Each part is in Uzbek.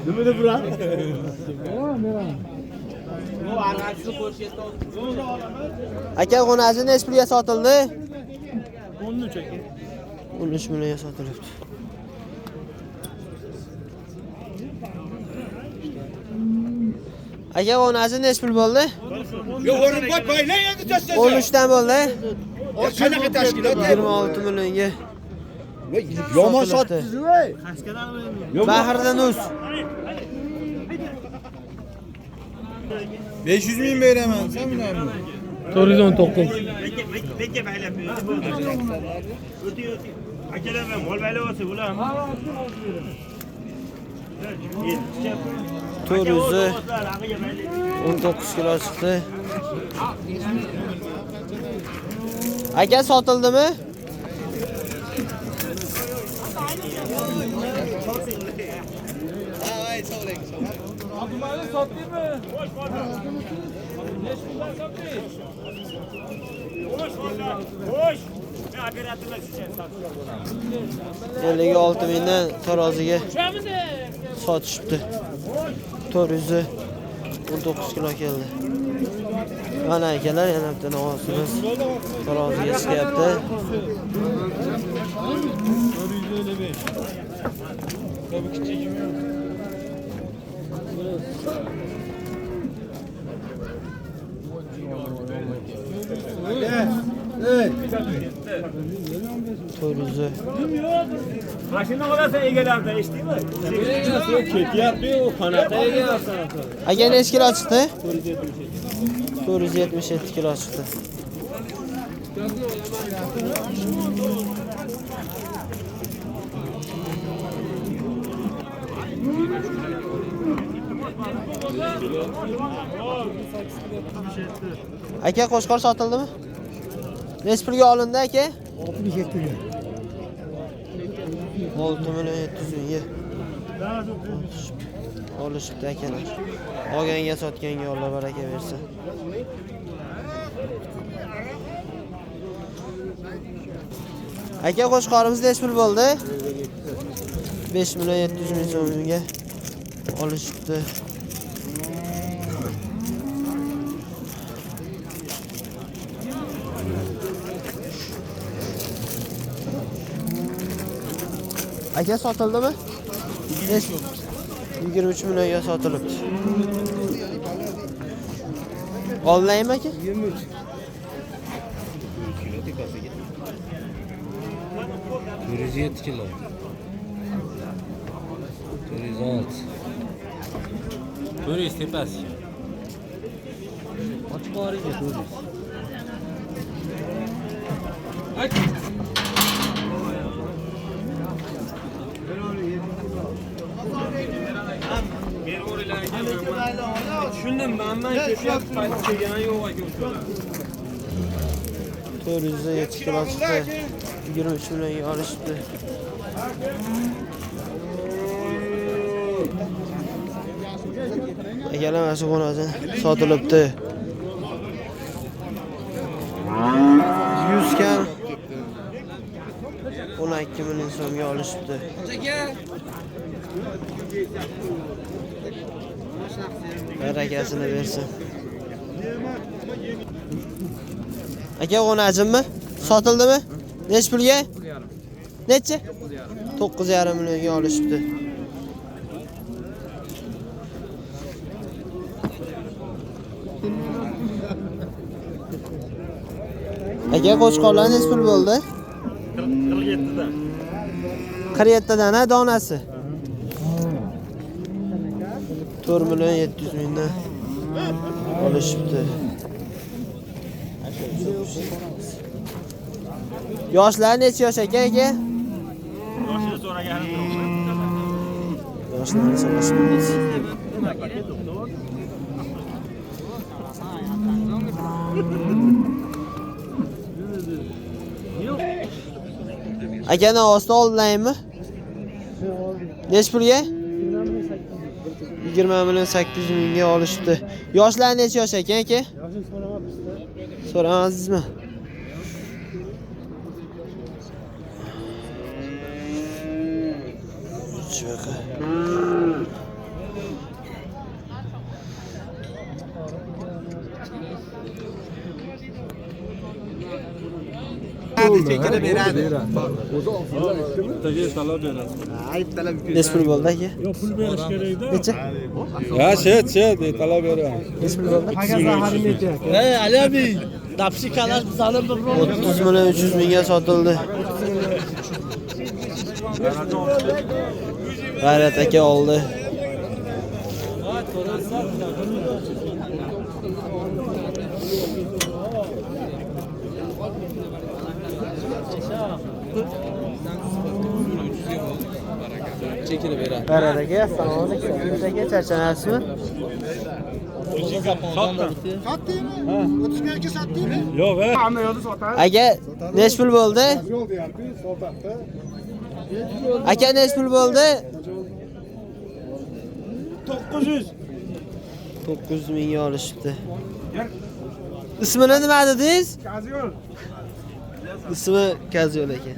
Nima deb bura? Aka qo'nazi necha pulga sotildi? 13 aka. 13 millionga sotilibdi. Aka qo'nazi necha pul bo'ldi? Yo'q, o'rinboy baylang endi tashlasa. 13 dan bo'ldi. Qanaqa tashkilot? 26 millionga. Yomon sotdingiz-ku. Bahrdan uz. 500 ming beraman, sen bilanmi? 419. Bekka baylab o'ti. Akalar ham mol baylab olsa bularmi? 19 kilo chiqdi. Aka sotildimi? Xo'sh. Operatorlar sizga sotdi. 56 mingdan taroziga sotishibdi. 419 kilo keldi. Mana akalar yana bitta navosimiz taroziga chiqyapti. 455. Tabii kichigim yo'q. To'rizi. Mashina olasan egalarda, eshitdingmi? Ketyapti-yu, qanaqa egasan? Aka necha kilo chiqdi? 477 kilo chiqdi. Aka qo'shqor sotildimi? Necha pulga olindi aka? 67 milyon. 6 million 700 mingga. Olishibdi akalar. Olganga sotganga Alloh baraka bersin. Aka qo'shqorimiz necha pul bo'ldi? 5 million 700 ming so'mga olishibdi. Aka sotildimi? 23 millionga sotilibdi. Olaymi aka? 23. Yürüyüz 7 kilo. Yürüyüz 6. Yürüyüz tepesi. Açık ağrıyla yürüyüz. Aç. Shundan manman ko'payib kelgan yo'q aka o'shalar. 407 kilo chiqdi. 23 millionga olishibdi. Akalar mana shu qo'nazi sotilibdi. 100 kan 12 million so'mga olishibdi. Barakasini bersin. Aka qo'najimmi? Sotildimi? Nech pulga? Necha? 9,5 millionga olishibdi. Aka qo'chqorlar nech pul bo'ldi? 47 dan. 47 dan donasi. 4 million 700 mingdan olishibdi. Yoshlar necha yosh aka? Yoshini so'raganim yo'q. Yoshlarni so'rashimiz. Akani osti oldingmi? Nech pulga? 20 million 800 mingga olishibdi. Yoshlar necha yosh ekan aka? Yoshini so'ramabsiz-da. So'ramadingizmi? yo'q. Chekini beradi. Necha pul bo'ldi aka? Yo'q, pul berish kerak-da. Necha? Ya shet, talab beraman. Necha pul bo'ldi? Zaharini aytyapti. Ali abi, dapshikalar bizani 30 million 300 mingga sotildi. G'ayrat aka oldi. Çekini ver abi. G'ayrat aka, assalomu alaykum. Aka, charchanasizmi? Sattıyım. 32 sattıyım. Yo'q, Aka, necha pul bo'ldi? Aka, necha pul bo'ldi? 900. 900 mingga olishibdi. Ismini nima dedingiz? Kazyol. Ismi Kazyol aka.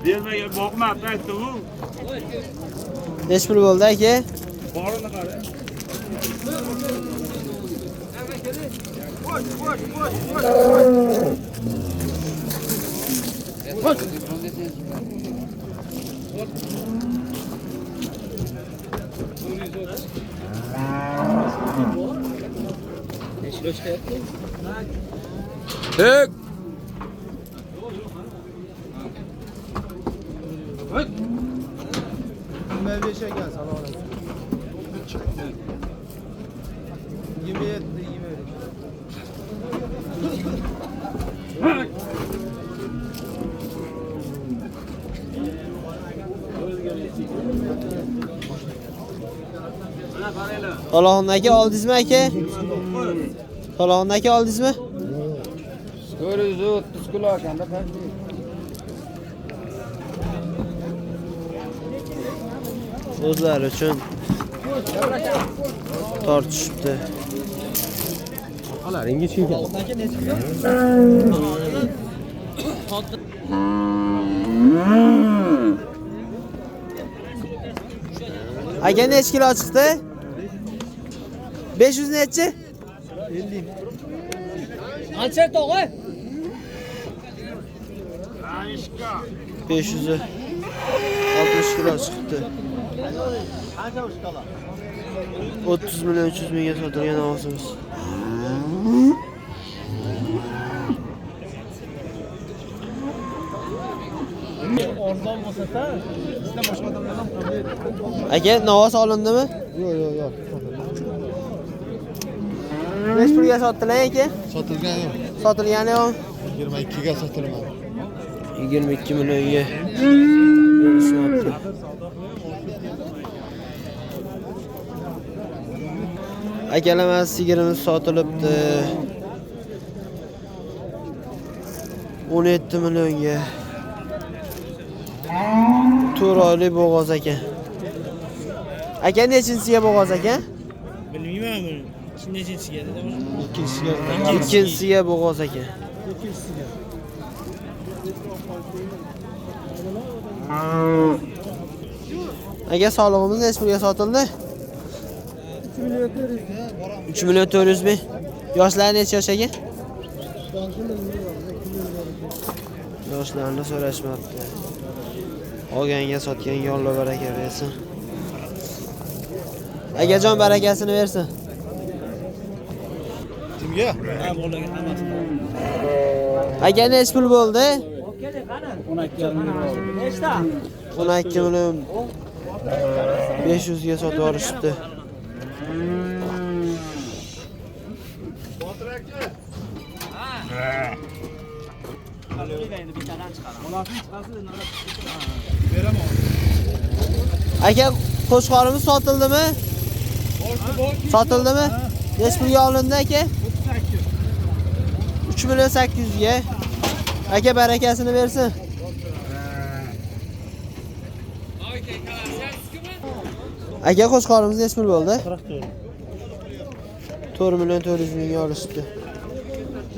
Bermaga boqmabdi aytdi u. Necha pul bo'ldi aka? Borini qara. Tek. Mevleşe gel sana oraya. 27 To'lovni aka oldingizmi aka? To'lovni aka oldingizmi? 430 kilo ekanda qancha? O'zlari uchun tortishibdi. Alaringa chiygan. Aka necha kilo chiqdi? 500 nechi? 50. Qancha tog'a? 500 60 kilo chiqdi. 30 million 300 mingga sotilgan ovozimiz. Arzon bo'lsa-da, bizda boshqa odamlardan qabul etdi. Aka, navoz olindimi? Yo'q. Necha pulga sotdilar aka? Sotilgan yo'q. Sotilgani yo'q. 22 ga sotilmadi. 22 millionga. Berishmoqda. Akalar sigirimiz sotilibdi. 17 millionga. To'royli bo'g'oz aka. Aka nechinchisiga bo'g'oz aka? Bilmayman buni. Nechinchisiga dedi? Ikkinchisiga bo'g'oz aka. Aka sog'lig'imiz necha pulga sotildi? 3 million 400 ming. Yoshlar necha yosh aka? Yoshlarni so'rashmabdi. Olganga sotganga Alloh baraka bersin. Akajon barakasini bersin. Kimga? Ha, bolaga hammasini. Aka necha pul bo'ldi? 12 million. Nechta? 12 million 500 ga sotib olishibdi. Aka, qo'shqorimiz sotildimi? Sotildimi? Necha pulga olindi aka? 3 million 800 ga. Aka barakasini bersin. Aka qo'shqorimiz necha pul bo'ldi? 4 million 400 mingga olishibdi.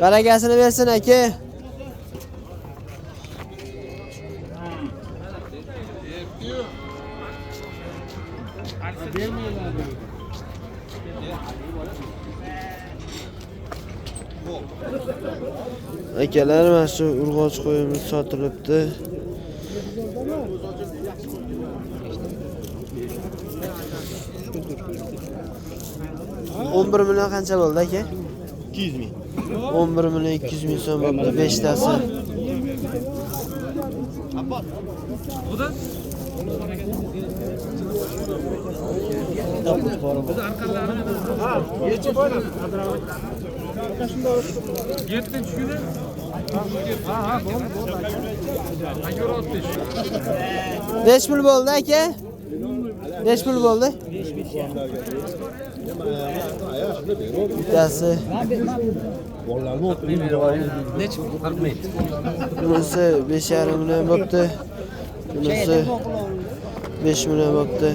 Barakasini bersin aka. Akalar mana shu urg'och qo'yimiz sotilibdi. $11 million qancha bo'ldi aka? 200 ming. 11 million 200 ming so'm bo'ldi 5 tasi. Beş mil bo'ldi aka? 5 mil bo'ldi? Bittasi. Bunisi 5,5 million bo'pti. Bunisi 5 million bo'pti.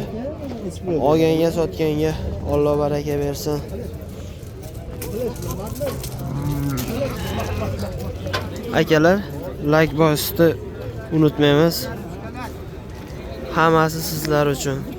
Olganga sotganga Alloh baraka bersin. Akalar, like bosishni unutmaymiz. Hammasi sizlar uchun.